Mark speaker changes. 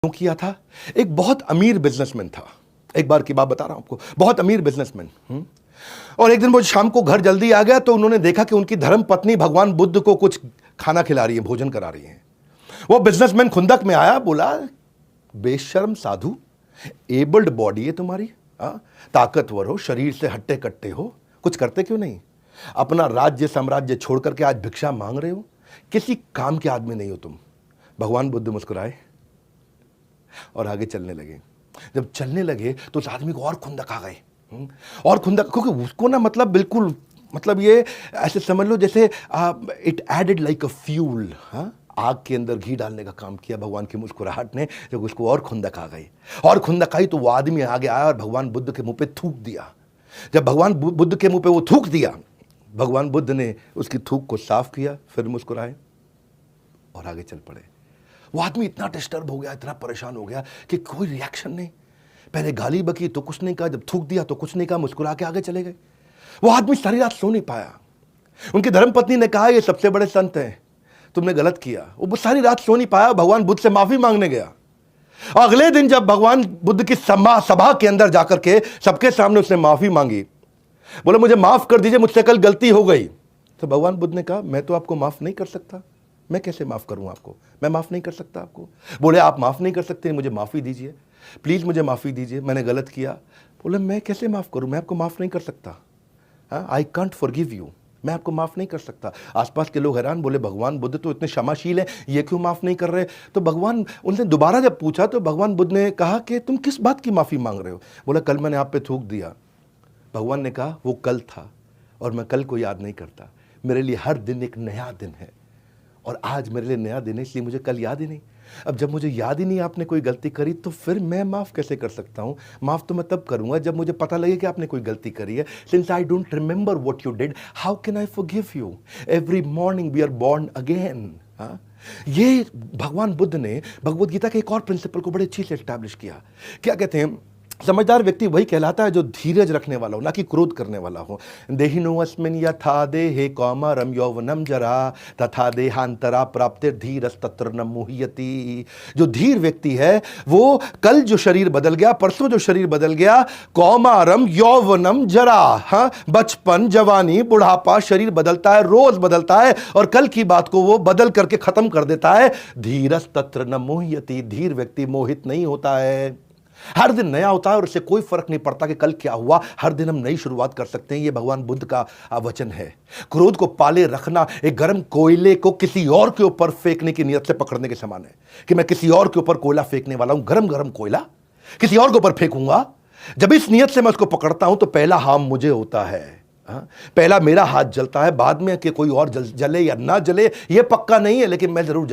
Speaker 1: क्यों किया था? एक बहुत अमीर बिजनेसमैन था। एक बार की बात बता रहा हूं आपको, बहुत अमीर बिजनेसमैन। और एक दिन वो शाम को घर जल्दी आ गया तो उन्होंने देखा कि उनकी धर्म पत्नी भगवान बुद्ध को कुछ खाना खिला रही है, भोजन करा रही है। वो बिजनेसमैन खुंदक में आया, बोला, बेशर्म साधु, एबल्ड बॉडी है तुम्हारी, ताकतवर हो, शरीर से हट्टे कट्टे हो, कुछ करते क्यों नहीं? अपना राज्य साम्राज्य छोड़ करके आज भिक्षा मांग रहे हो, किसी काम के आदमी नहीं हो तुम। भगवान बुद्ध मुस्कुराए और आगे चलने लगे। जब चलने लगे तो उस आदमी को और खुंदक आ गए, और खुंदक, क्योंकि उसको ना बिल्कुल ये ऐसे समझ लो जैसे it added like a fuel, आग के अंदर घी डालने का काम किया भगवान की मुस्कुराहट ने। जब उसको और खुंदक आ गई, और खुंदक आई तो वो आदमी आगे आया और भगवान बुद्ध के मुंह पे थूक दिया। जब भगवान बुद्ध के मुंह पे वो थूक दिया, भगवान बुद्ध ने उसकी थूक को साफ किया, फिर मुस्कुराए और आगे चल पड़े। वो आदमी इतना डिस्टर्ब हो गया, इतना परेशान हो गया कि कोई रिएक्शन नहीं। पहले गाली बकी तो कुछ नहीं कहा, जब थूक दिया तो कुछ नहीं कहा, मुस्कुरा के आगे चले गए। वो आदमी सारी रात सो नहीं पाया। उनकी धर्मपत्नी ने कहा, ये सबसे बड़े संत हैं, तुमने गलत किया। वो सारी रात सो नहीं पाया, भगवान बुद्ध से माफी मांगने गया। और अगले दिन जब भगवान बुद्ध की सभा के अंदर जाकर के सबके सामने उसने माफी मांगी, बोला, मुझे माफ कर दीजिए, मुझसे कल गलती हो गई। तो भगवान बुद्ध ने कहा, मैं तो आपको माफ नहीं कर सकता। मैं कैसे माफ करूं आपको? मैं माफ नहीं कर सकता आपको। बोले, आप माफ नहीं कर सकते, मुझे माफी दीजिए, प्लीज मुझे माफी दीजिए, मैंने गलत किया। बोले, मैं कैसे माफ करूं? मैं आपको माफ नहीं कर सकता। आई कांट फॉरगिव यू, मैं आपको माफ नहीं कर सकता। आसपास के लोग हैरान, बोले, भगवान बुद्ध तो इतने क्षमाशील हैं, ये क्यों माफ नहीं कर रहे? तो भगवान, उनसे दोबारा जब पूछा तो भगवान बुद्ध ने कहा कि तुम किस बात की माफी मांग रहे हो? बोला, कल मैंने आप पे थूक दिया। भगवान ने कहा, वो कल था और मैं कल को याद नहीं करता। मेरे लिए हर दिन एक नया दिन है, और आज मेरे लिए नया दिन है, इसलिए मुझे कल याद ही नहीं। अब जब मुझे याद ही नहीं आपने कोई गलती करी, तो फिर मैं माफ़ कैसे कर सकता हूँ? माफ़ तो मैं तब करूँगा जब मुझे पता लगे कि आपने कोई गलती करी है। Since I don't remember what you did, how can I forgive you? Every morning we are born again. ये भगवान बुद्ध ने भगवद गीता के एक और प्रिंसिपल को बड़े अच्छी से एस्टैब्लिश किया। क्या कहते हैं? समझदार व्यक्ति वही कहलाता है जो धीरज रखने वाला हो, ना कि क्रोध करने वाला हो। देहिनो अस्मिन् यथा देहे कौमारम यौवनम जरा तथा देहांतरा प्राप्तिर धीरस् तत्र न मुह्यति। जो धीर व्यक्ति है वो कल जो शरीर बदल गया, परसों जो शरीर बदल गया, कौमारम यौवनम जरा, बचपन, जवानी, बुढ़ापा, शरीर बदलता है, रोज बदलता है, और कल की बात को वो बदल करके खत्म कर देता है। धीरस् तत्र न मुह्यति, धीर व्यक्ति मोहित नहीं होता है। हर दिन नया होता है और उससे कोई फर्क नहीं पड़ता कि कल क्या हुआ। हर दिन हम नई शुरुआत कर सकते हैं। यह भगवान बुद्ध का वचन है। क्रोध को पाले रखना एक गर्म कोयले को किसी और के ऊपर फेंकने की नियत से पकड़ने के समान है कि मैं किसी और के ऊपर कोयला फेंकने वाला हूं, गरम गरम कोयला किसी और के ऊपर फेंकूंगा। जब इस नियत से मैं उसको पकड़ता हूं तो पहला हार्म मुझे होता है, पहला मेरा हाथ जलता है, बाद में कि कोई और जले या ना जले यह पक्का नहीं है, लेकिन मैं जरूर